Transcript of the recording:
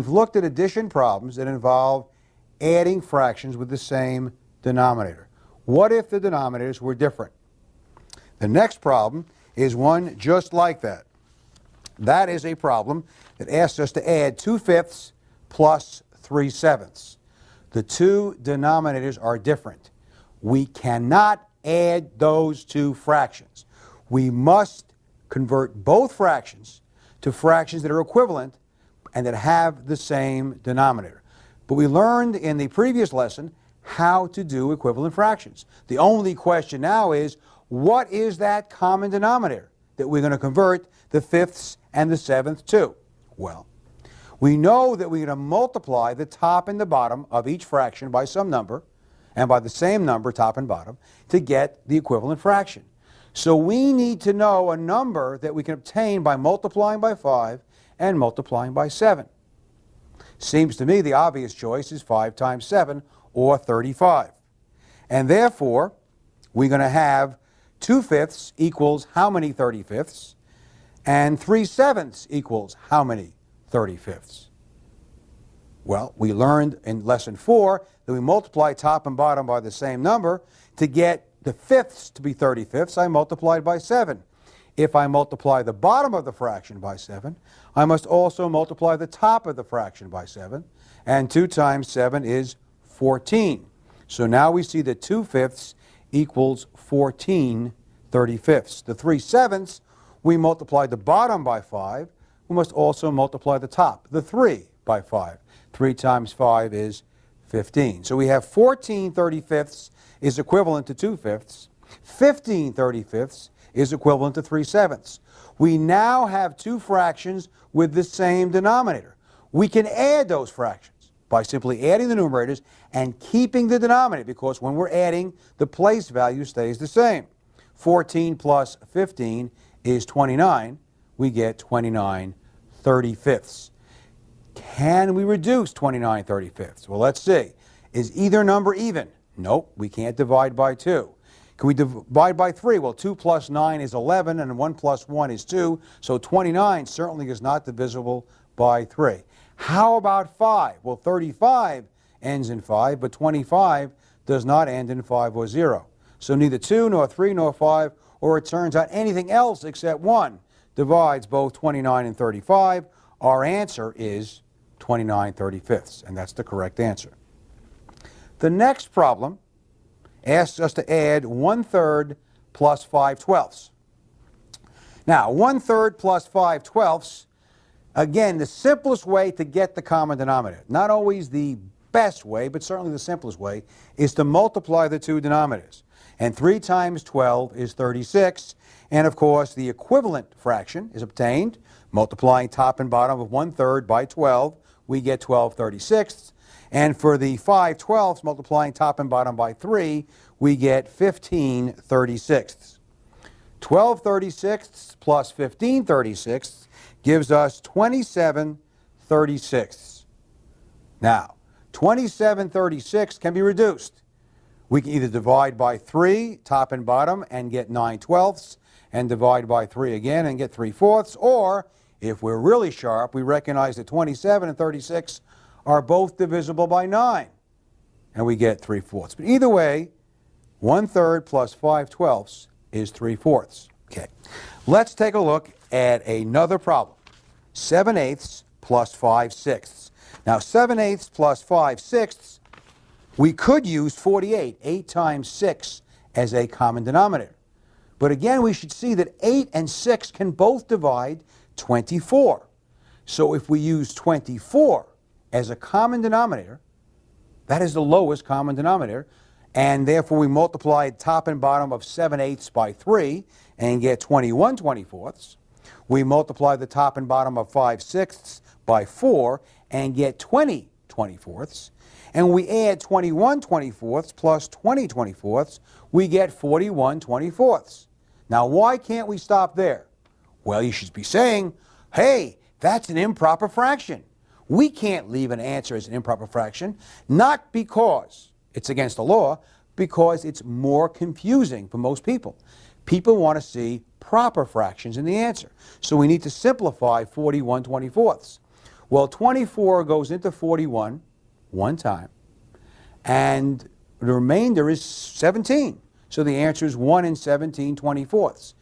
We've looked at addition problems that involve adding fractions with the same denominator. What if the denominators were different? The next problem is one just like that. That is a problem that asks us to add 2/5 plus 3/7. The two denominators are different. We cannot add those two fractions. We must convert both fractions to fractions that are equivalent and that have the same denominator. But we learned in the previous lesson how to do equivalent fractions. The only question now is, what is that common denominator that we're going to convert the fifths and the seventh to? Well, we know that we're going to multiply the top and the bottom of each fraction by some number, and by the same number, top and bottom, to get the equivalent fraction. So we need to know a number that we can obtain by multiplying by 5 and multiplying by 7. Seems to me the obvious choice is 5 times 7, or 35. And therefore, we're going to have 2/5 equals how many 35ths, and 3/7 equals how many 35ths? Well, we learned in lesson 4 that we multiply top and bottom by the same number. To get the fifths to be 35ths, I multiplied by 7. If I multiply the bottom of the fraction by 7, I must also multiply the top of the fraction by 7, and 2 times 7 is 14. So now we see that 2/5 equals 14 35ths. The 3/7, we multiply the bottom by 5. We must also multiply the top, the 3, by 5. 3 times 5 is 15. So we have 14 35ths is equivalent to 2/5. 15 35ths is equivalent to 3/7. We now have two fractions with the same denominator. We can add those fractions by simply adding the numerators and keeping the denominator, because when we're adding, the place value stays the same. 14 plus 15 is 29. We get 29 35ths. Can we reduce 29 35ths? Well, let's see. Is either number even? Nope, we can't divide by 2. Can we divide by 3? Well, 2 plus 9 is 11, and 1 plus 1 is 2, so 29 certainly is not divisible by 3. How about 5? Well, 35 ends in 5, but 25 does not end in 5 or 0. So neither 2 nor 3 nor 5, or it turns out anything else except 1, divides both 29 and 35. Our answer is 29 35ths, and that's the correct answer. The next problem asks us to add 1/3 plus 5/12. Now, 1/3 plus 5/12, again, the simplest way to get the common denominator, not always the best way, but certainly the simplest way, is to multiply the two denominators. And 3 times 12 is 36. And of course, the equivalent fraction is obtained. Multiplying top and bottom of 1/3 by 12, we get 12 36ths. And for the 5/12, multiplying top and bottom by 3, we get 15 36ths. 12 36ths plus 15 36ths gives us 27 36ths. Now, 27 36 can be reduced. We can either divide by 3, top and bottom, and get 9/12ths, and divide by 3 again and get 3/4ths, or, if we're really sharp, we recognize that 27 and 36 are both divisible by 9, and we get 3/4ths. But either way, 1/3 plus 5/12 is 3/4ths. Okay, let's take a look at another problem. 7/8 plus 5/6. Now, 7/8 plus 5/6, we could use 48, 8 times 6, as a common denominator. But again, we should see that 8 and 6 can both divide 24. So if we use 24 as a common denominator, that is the lowest common denominator, and therefore we multiply top and bottom of 7/8 by 3 and get 21 24ths. We multiply the top and bottom of 5/6 by 4 and get 20 24ths. And we add 21 24ths plus 20 24ths, we get 41 24ths. Now, why can't we stop there? Well, you should be saying, hey, that's an improper fraction. We can't leave an answer as an improper fraction, not because it's against the law, because it's more confusing for most people. People want to see proper fractions in the answer. So we need to simplify 41 24ths. Well, 24 goes into 41 one time, and the remainder is 17. So the answer is 1 in 17 24ths.